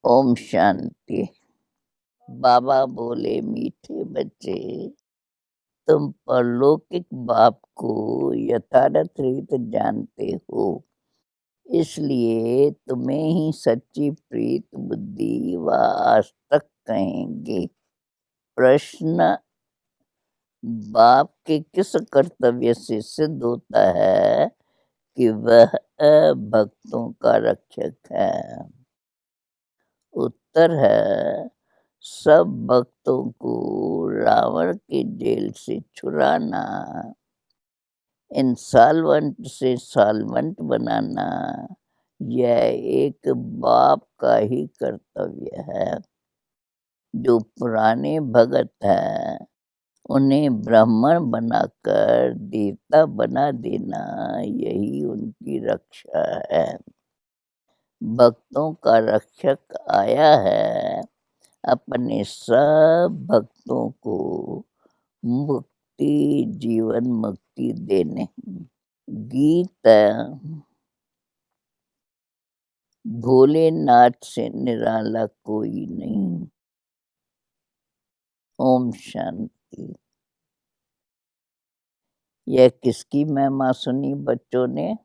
ओम शांति। बाबा बोले, मीठे बच्चे, तुम परलौकिक बाप को यथार्थ रीत जानते हो, इसलिए तुम्हें ही सच्ची प्रीत बुद्धि व आस्तिक कहेंगे। प्रश्न, बाप के किस कर्तव्य से सिद्ध होता है कि वह भक्तों का रक्षक है? उत्तर है, सब भक्तों को रावण की जेल से छुड़ाना, इंसॉल्वेंट से सॉल्वेंट बनाना, यह एक बाप का ही कर्तव्य है। जो पुराने भगत हैं, उन्हें ब्राह्मण बनाकर देवता बना देना, यही उनकी रक्षा है। भक्तों का रक्षक आया है अपने सब भक्तों को मुक्ति, जीवन मुक्ति देने। गीत, भोलेनाथ से निराला कोई नहीं। ओम शांति। यह किसकी महिमा सुनी बच्चों ने?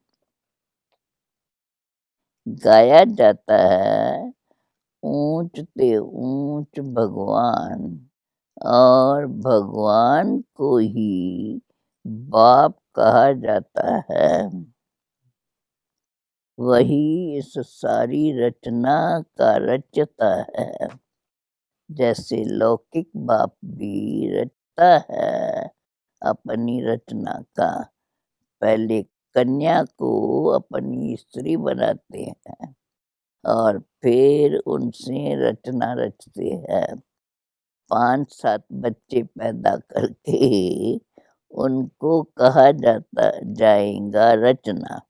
गाया जाता है, ऊंच ते ऊंच भगवान, और भगवान को ही बाप कहा जाता है। वही इस सारी रचना का रचता है। जैसे लौकिक बाप भी रचता है अपनी रचना का। पहले कन्या को अपनी स्त्री बनाते हैं और फिर उनसे रचना रचते हैं। 5-7 बच्चे पैदा करके उनको कहा जाता जाएगा रचना।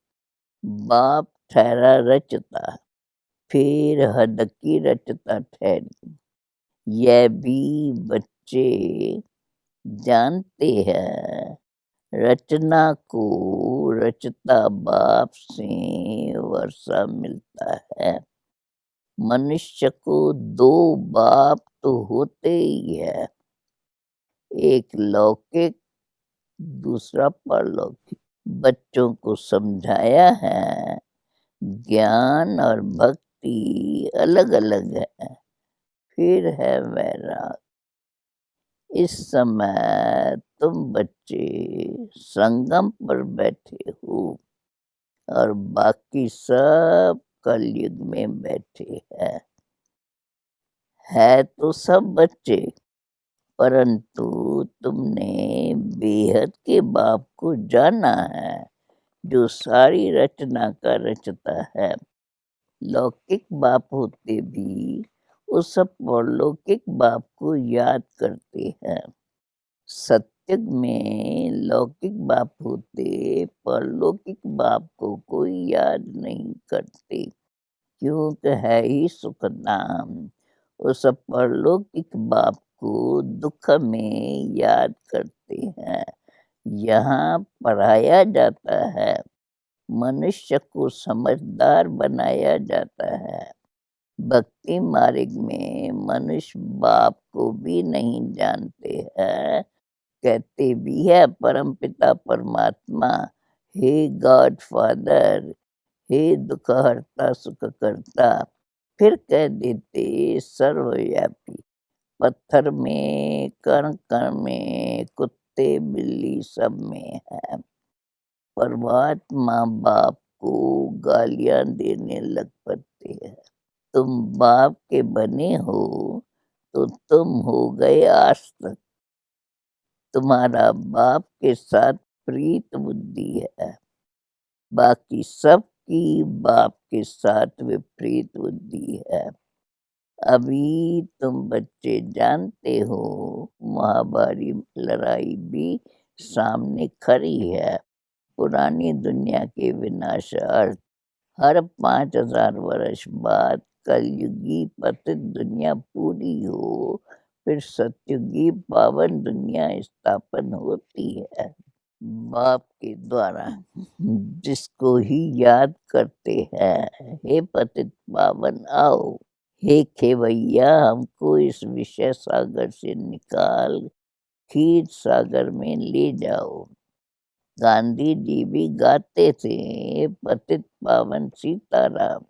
बाप ठहरा रचता, फिर हद की रचता ठहरी। यह भी बच्चे जानते हैं, रचना को रचता बाप से वर्षा मिलता है। मनुष्य को 2 बाप तो होते ही है, एक लौकिक, दूसरा परलौकिक। बच्चों को समझाया है, ज्ञान और भक्ति अलग अलग है। फिर है वैराग। इस समय तुम बच्चे संगम पर बैठे हो और बाकी सब कलयुग में बैठे हैं। है तो सब बच्चे, परंतु तुमने बेहद के बाप को जाना है, जो सारी रचना का रचता है। लौकिक बाप होते भी उस परलौकिक बाप को याद करते हैं। सत्युग में लौकिक बाप होते, परलौकिक बाप को कोई याद नहीं करते, क्योंकि है ही सुखधाम। उस परलौकिक बाप को दुख में याद करते हैं। यहाँ पढ़ाया जाता है, मनुष्य को समझदार बनाया जाता है। भक्ति मार्ग में मनुष्य बाप को भी नहीं जानते हैं। कहते भी है परमपिता परमात्मा, हे गॉड फादर, हे दुख हरता सुख करता। फिर कह देते सर्वव्यापी। पत्थर में, कण कण में, कुत्ते बिल्ली सब में है। परमात्मा बाप को गालियां देने लग पड़ते हैं। तुम बाप के बने हो तो तुम हो गए आस्तिक। तुम्हारा बाप के साथ प्रीत बुद्धि है, बाकी सबकी बाप के साथ विपरीत बुद्धि है। अभी तुम बच्चे जानते हो, महाभारी लड़ाई भी सामने खड़ी है। पुरानी दुनिया के विनाशार्थ हर 5000 वर्ष बाद कलयुगी पतित दुनिया पूरी हो, फिर सतयुगी पावन दुनिया स्थापन होती है बाप के द्वारा, जिसको ही याद करते हैं, हे पतित पावन आओ, हे खेवैया, हमको इस विषय सागर से निकाल क्षीर सागर में ले जाओ। गांधी जी भी गाते थे, पतित पावन सीताराम।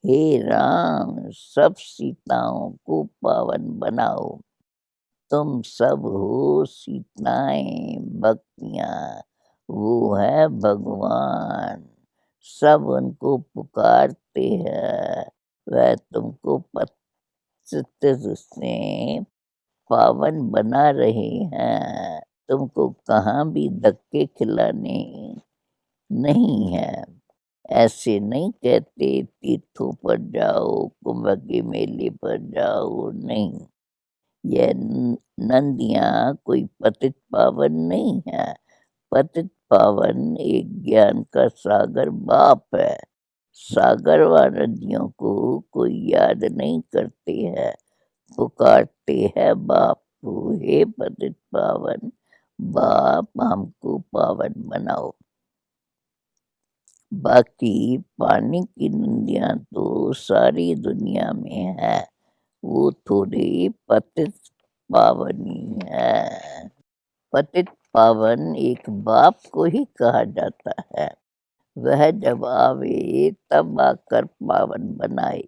हे राम, सब सीताओं को पावन बनाओ। तुम सब हो सीताएं भक्तियाँ, वो है भगवान। सब उनको पुकारते हैं, वह तुमको पतित से पावन बना रहे हैं। तुमको कहाँ भी धक्के खिलाने नहीं है। ऐसे नहीं कहते तीर्थों पर जाओ, कुंभ के मेले पर जाओ, नहीं। यह नदियाँ कोई पतित पावन नहीं है। पतित पावन एक ज्ञान का सागर बाप है। सागर व नदियों को कोई याद नहीं करते हैं, पुकारते हैं बाप को। हे पतित पावन बाप, हमको पावन बनाओ। बाकी पानी की नदियाँ तो सारी दुनिया में है, वो थोड़ी पतित पावन ही है। पतित पावन एक बाप को ही कहा जाता है। वह जब आवे तब आकर पावन बनाए।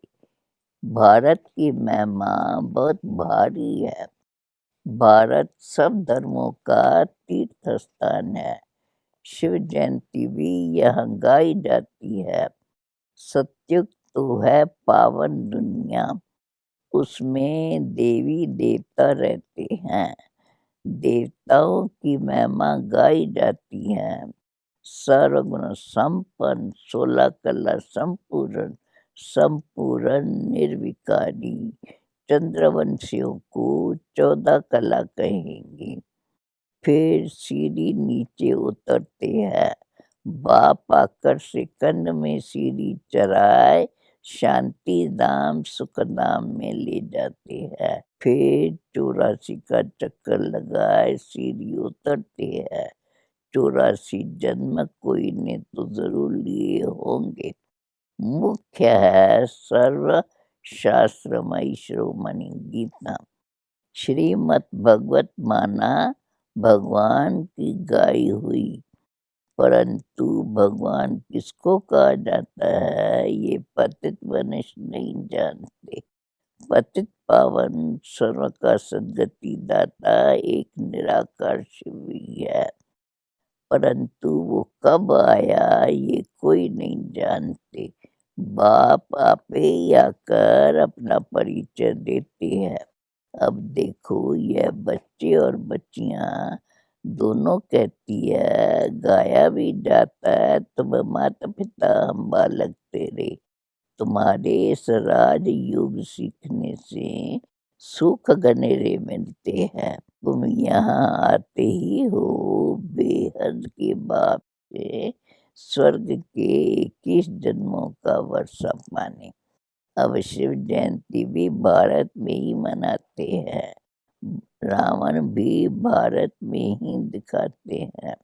भारत की महिमा बहुत भारी है। भारत सब धर्मों का तीर्थ स्थान है। शिव जयंती भी यहाँ गाई जाती है। सत्युग तो है पावन दुनिया, उसमें देवी देवता रहते हैं। देवताओं की महिमा गाई जाती है। सर्वगुण संपन्न, 16 कला संपूर्ण, संपूर्ण निर्विकारी चंद्रवंशियों को 14 कला कहेंगे। फिर सीढ़ी नीचे उतरते हैं। बाप आकर सिकंद में सीढ़ी चढ़ाए शांति धाम सुख धाम में ले जाते हैं। फिर 84 का चक्कर लगाए सीढ़ी उतरते हैं। 84 जन्म कोई ने तो जरूर लिए होंगे। मुख्य है सर्व शास्त्रमयी श्रोमणि गीता। श्रीमद् भगवत माना भगवान की गाई हुई, परंतु भगवान किसको कहा जाता है ये पतित मनुष्य नहीं जानते। पतित पावन सर्व का सद्गति दाता एक निराकार शिव ही है, परंतु वो कब आया ये कोई नहीं जानते। बाप आपे ही आकर अपना परिचय देते हैं। अब देखो, यह बच्चे और बच्चियां दोनों कहती है, गाया भी जाता है, तुम माता पिता हम बालक तेरे। तुम्हारे इस राज युग सीखने से सुख घनेरे मिलते हैं। तुम यहाँ आते ही हो बेहद के बाप से स्वर्ग के 21 जन्मों का वर्षा पाने। अब शिव जयंती भी भारत में ही मनाते हैं। रावण भी भारत में ही दिखाते हैं,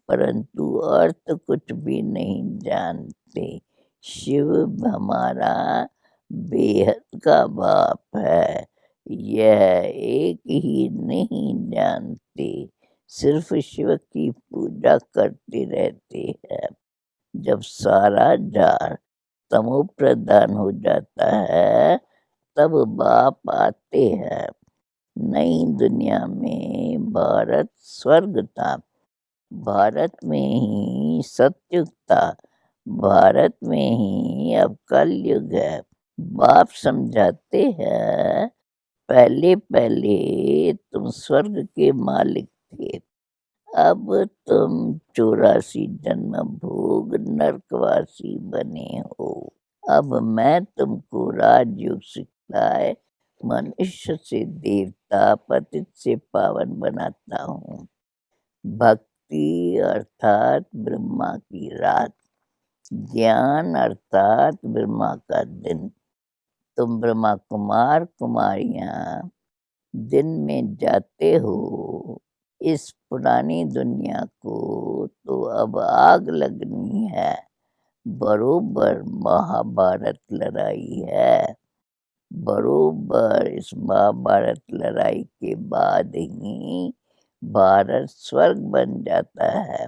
परंतु अर्थ कुछ भी नहीं जानते। शिव हमारा बेहद का बाप है, यह एक ही नहीं जानते। सिर्फ शिव की पूजा करते रहते हैं। जब सारा जार तमो प्रधान हो जाता है, तब बाप आते हैं। नई दुनिया में भारत स्वर्ग था, भारत में ही सतयुग था, भारत में ही अब कलयुग है। बाप समझाते हैं, पहले पहले तुम स्वर्ग के मालिक थे, अब तुम 84 जन्म भोग नरकवासी बने हो। अब मैं तुमको राजयोग सिखाए मनुष्य से देवता, पतित से पावन बनाता हूँ। भक्ति अर्थात ब्रह्मा की रात, ज्ञान अर्थात ब्रह्मा का दिन। तुम ब्रह्मा कुमार कुमारियां दिन में जाते हो। इस पुरानी दुनिया को तो अब आग लगनी है। बरोबर महाभारत लड़ाई है। बरोबर इस महाभारत लड़ाई के बाद ही भारत स्वर्ग बन जाता है।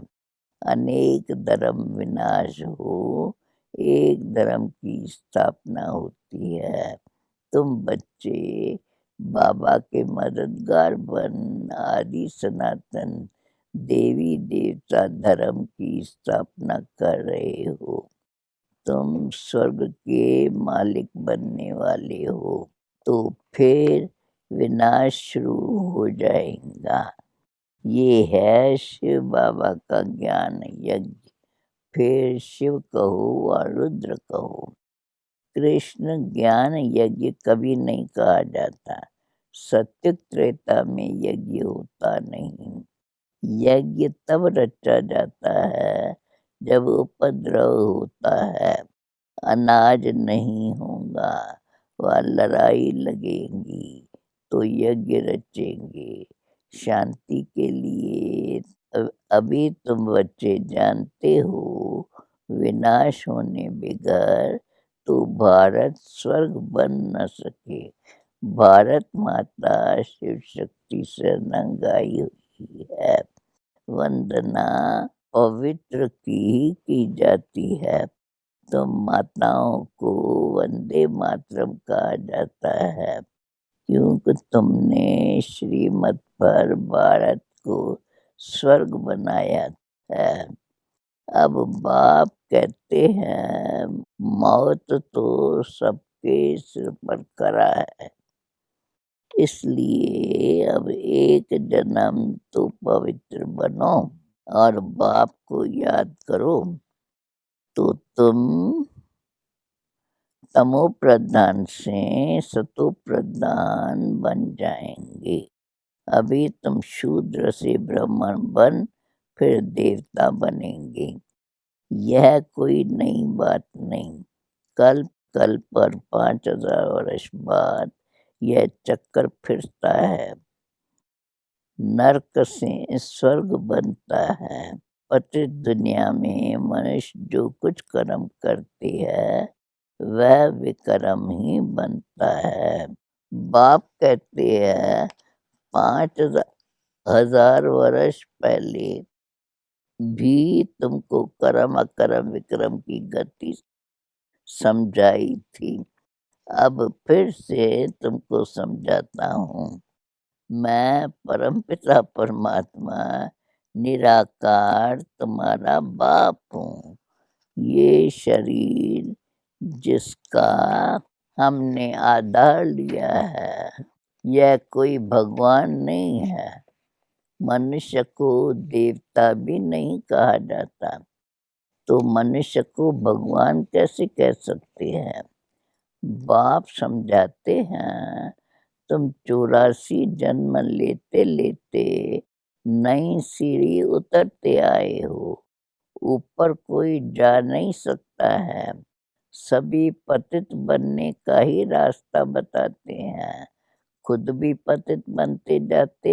अनेक धर्म विनाश हो, एक धर्म की स्थापना होती है। तुम बच्चे बाबा के मददगार बन आदि सनातन देवी देवता धर्म की स्थापना कर रहे हो। तुम स्वर्ग के मालिक बनने वाले हो। तो फिर विनाश शुरू हो जाएगा। ये है शिव बाबा का ज्ञान यज्ञ। फिर शिव कहो और रुद्र कहो। कृष्ण ज्ञान यज्ञ कभी नहीं कहा जाता। सत्युग त्रेता में यज्ञ होता नहीं। यज्ञ तब रचा जाता है जब उपद्रव होता है, अनाज नहीं होगा व लड़ाई लगेगी तो यज्ञ रचेंगे शांति के लिए। अभी तुम बच्चे जानते हो विनाश होने बगैर तो भारत स्वर्ग बन न सके। भारत माता शिव शक्ति से नंगाई हुई है। वंदना पवित्र की जाती है। तो माताओं को वंदे मातरम कहा जाता है क्योंकि तुमने श्रीमत पर भारत को स्वर्ग बनाया है। अब बाप कहते हैं मौत तो सबके सिर पर खरा है, इसलिए अब एक जन्म तो पवित्र बनो और बाप को याद करो तो तुम तमो प्रधान से सतो प्रधान बन जाएंगे। अभी तुम शूद्र से ब्राह्मण बन फिर देवता बनेंगे। यह कोई नई बात नहीं। कल्प कल्प पर 5000 वर्ष बाद यह चक्कर फिरता है। नरक से स्वर्ग बनता है। पतित दुनिया में मनुष्य जो कुछ कर्म करते हैं वह विकर्म ही बनता है। बाप कहते हैं 5000 वर्ष पहले भी तुमको कर्म अकर्म विक्रम की गति समझाई थी। अब फिर से तुमको समझाता हूँ। मैं परमपिता परमात्मा निराकार तुम्हारा बाप हूँ। ये शरीर जिसका हमने आधार लिया है यह कोई भगवान नहीं है। मनुष्य को देवता भी नहीं कहा जाता, तो मनुष्य को भगवान कैसे कह सकते हैं। बाप समझाते हैं तुम 84 जन्म लेते लेते नई सीढ़ी उतरते आए हो। ऊपर कोई जा नहीं सकता है। सभी पतित बनने का ही रास्ता बताते हैं, खुद भी पतित बनते जाते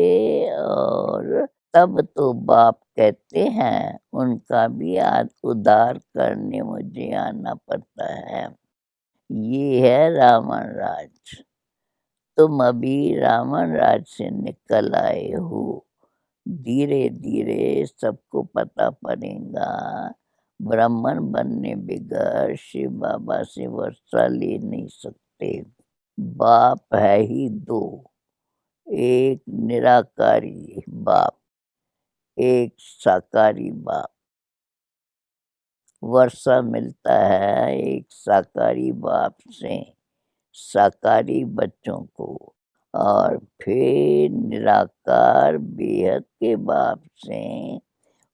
और तब तो बाप कहते हैं उनका भी उद्धार करने मुझे आना पड़ता है। ये है रावण राज। तुम अभी रावण राज से निकल आए हो। धीरे धीरे सबको पता पड़ेगा ब्राह्मण बनने बगैर शिव बाबा से वर्षा ले नहीं सकते। बाप है ही दो, एक निराकारी बाप, एक साकारी बाप। वर्षा मिलता है एक साकारी बाप से साकारी बच्चों को और फिर निराकार बेहद के बाप से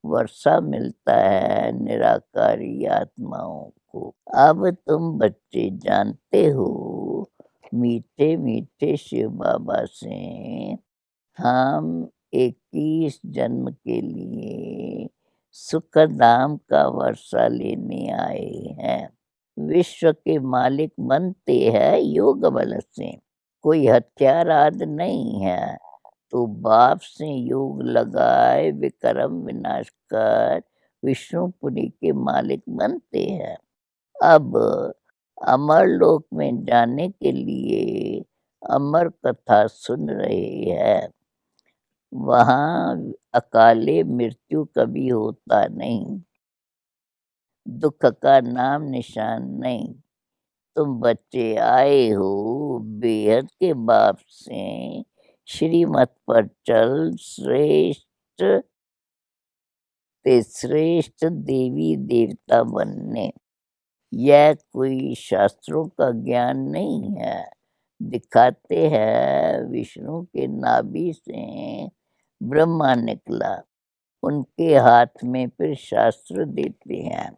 वर्षा मिलता है निराकारी आत्माओं को। अब तुम बच्चे जानते हो मीठे मीठे शिव बाबा से हम 21 जन्म के लिए सुखधाम का वर्षा लेने आए हैं। विश्व के मालिक बनते हैं योग बल से, कोई हथियार आदि नहीं है। तो बाप से योग लगाए विक्रम विनाश कर विष्णुपुरी के मालिक बनते हैं। अब अमरलोक में जाने के लिए अमर कथा सुन रहे हैं। वहाँ अकाले मृत्यु कभी होता नहीं, दुख का नाम निशान नहीं। तुम बच्चे आए हो बेहद के बाप से, श्रीमत पर चल श्रेष्ठ ते श्रेष्ठ देवी देवता बनने। यह कोई शास्त्रों का ज्ञान नहीं है। दिखाते हैं विष्णु के नाभि से ब्रह्मा निकला, उनके हाथ में फिर शास्त्र देते हैं।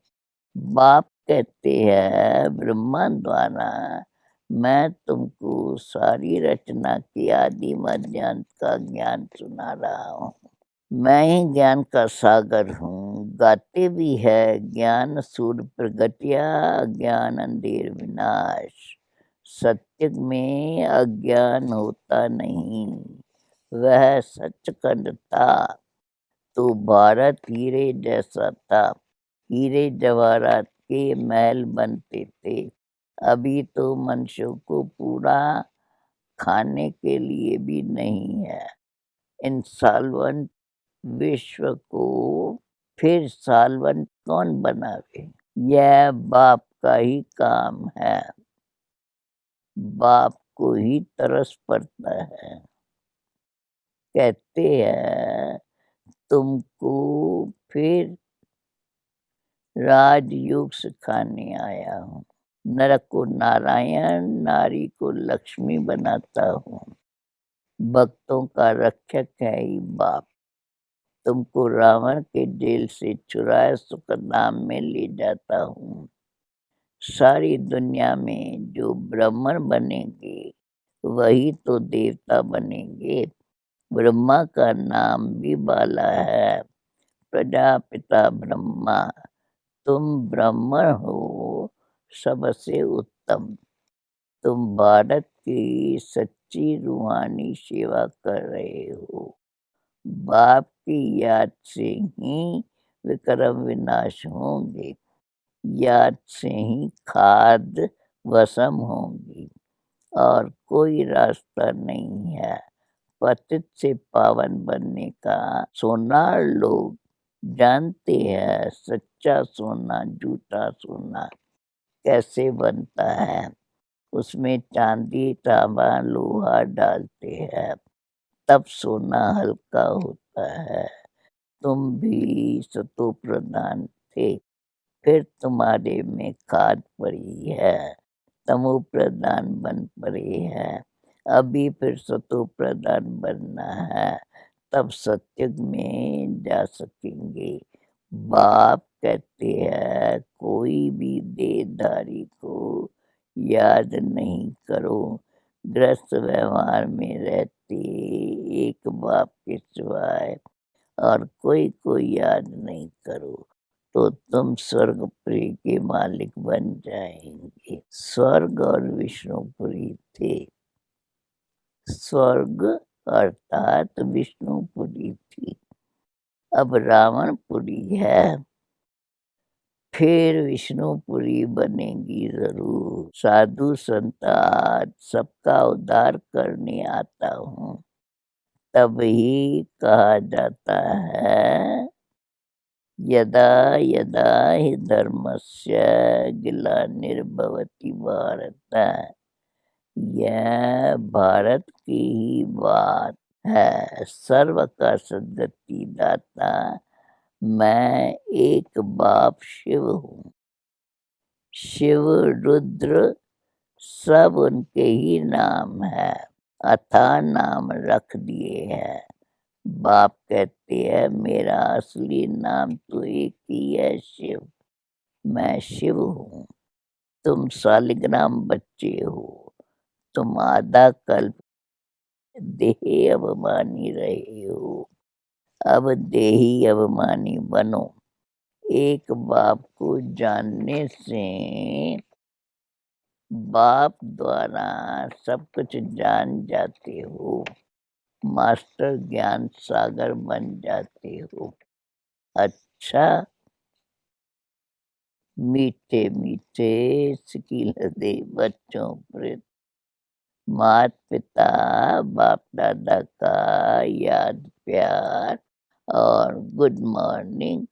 बाप कहते हैं ब्रह्मा द्वारा, मैं तुमको सारी रचना की आदि मध्य अंत का ज्ञान सुना रहा हूँ। मैं ही ज्ञान का सागर हूँ। गाते भी है ज्ञान सूर्य प्रगटिया, ज्ञान अंधेर विनाश। सत्य में अज्ञान होता नहीं, वह सचखंड था। तो भारत हीरे जैसा था, हीरे जवाहरात के महल बनते थे। अभी तो मनुष्यों को पूरा खाने के लिए भी नहीं है। इंसॉल्वेंट विश्व को फिर सॉल्वेंट कौन बनावे? यह बाप का ही काम है। बाप को ही तरस पड़ता है। कहते हैं तुमको फिर राजयोग सिखाने आया हूँ। नर को नारायण, नारी को लक्ष्मी बनाता हूँ। भक्तों का रक्षक है ही बाप। तुमको रावण के जेल से चुराए सुखधाम में ले जाता हूँ। सारी दुनिया में जो ब्राह्मण बनेंगे वही तो देवता बनेंगे। ब्रह्मा का नाम भी बाला है, प्रजापिता ब्रह्मा। तुम ब्राह्मण हो सबसे उत्तम। तुम भारत की सच्ची रूहानी सेवा कर रहे हो। बाप की याद से ही विक्रम विनाश होंगे, याद से ही खाद वसम होंगी, और कोई रास्ता नहीं है पतित से पावन बनने का। सोनार लोग जानते हैं सच्चा सोना झूठा सोना कैसे बनता है। उसमें चांदी तांबा लोहा डालते हैं, तब सोना हल्का होता है। तुम भी सतो प्रधान थे, फिर तुम्हारे में खाद पड़ी है, तमो प्रधान बन पड़े हैं। अभी फिर सतो प्रधान बनना है, तब सत्युग में जा सकेंगे। बाप कहते हैं कोई भी देहधारी को याद नहीं करो। ग्रस्त व्यवहार में रहते एक बाप के सिवाय और कोई याद नहीं करो, तो तुम स्वर्गपुरी के मालिक बन जाएंगे। स्वर्ग और विष्णुपुरी थे। स्वर्ग अर्थात विष्णुपुरी थी, अब रावणपुरी है। फिर विष्णुपुरी बनेगी जरूर। साधु संत आज सबका उद्धार करने आता हूँ, तभी कहा जाता है यदा यदा हि धर्मस्य ग्लानिर्भवति भारत। यह भारत की ही बात है। सर्व का सद्गति दाता मैं एक बाप शिव हूँ। शिव रुद्र सब उनके ही नाम है, अथाह नाम रख दिए हैं। बाप कहते हैं मेरा असली नाम तो एक ही है, शिव। मैं शिव हूँ। तुम शालिग्राम बच्चे हो। तुम आधा कल्प देह अभिमानी रहे हो, अब देही अभिमानी बनो। एक बाप को जानने से बाप द्वारा सब कुछ जान जाते हो। मास्टर ज्ञान सागर बन जाते हो। अच्छा, मीठे मीठे सिकिल दे बच्चों पर मात पिता बाप दादा का याद प्यार और गुड मॉर्निंग।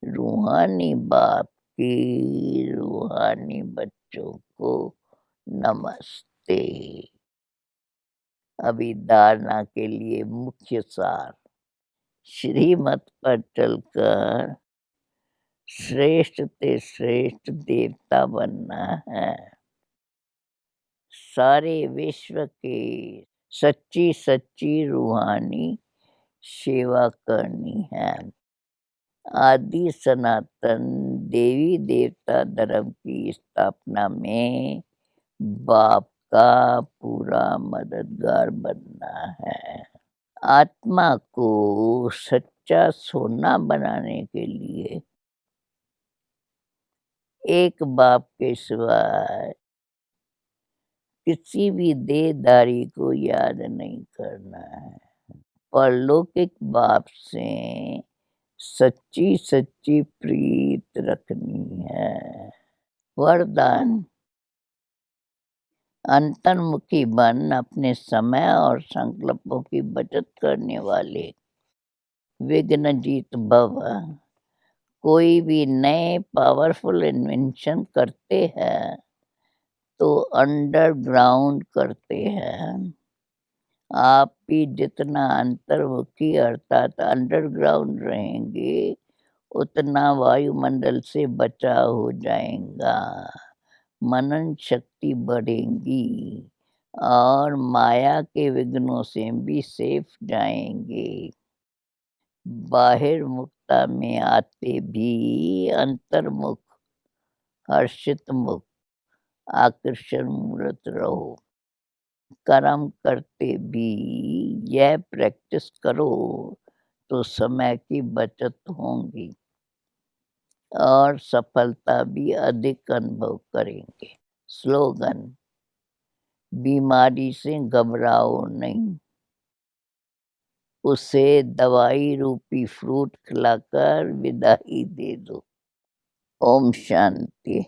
रूहानी बाप की रूहानी बच्चों को नमस्ते। अभिधारणा के लिए मुख्य सार। श्रीमत पर चलकर श्रेष्ठ से श्रेष्ठ देवता बनना है। सारे विश्व के सच्ची सच्ची रूहानी सेवा करनी है। आदि सनातन देवी देवता धर्म की स्थापना में बाप का पूरा मददगार बनना है। आत्मा को सच्चा सोना बनाने के लिए एक बाप के सिवाय किसी भी देहधारी को याद नहीं करना है। परलौकिक बाप से सच्ची सच्ची प्रीत रखनी है। वरदान। अंतर्मुखी बन अपने समय और संकल्पों की बचत करने वाले। विघ्नजीत भव। कोई भी नए पावरफुल इन्वेंशन करते हैं तो अंडरग्राउंड करते हैं। आप भी जितना अंतर्मुखी अर्थात अंडरग्राउंड रहेंगे उतना वायुमंडल से बचाव हो जाएगा, मनन शक्ति बढ़ेगी और माया के विघ्नों से भी सेफ जाएंगे। बाहिर्मुखता में आते भी अंतर्मुख हर्षित मुख आकर्षण मूर्त रहो। कर्म करते भी यह प्रैक्टिस करो तो समय की बचत होगी और सफलता भी अधिक अनुभव करेंगे। स्लोगन। बीमारी से घबराओ नहीं, उसे दवाई रूपी फ्रूट खिलाकर विदाई दे दो। ओम शांति।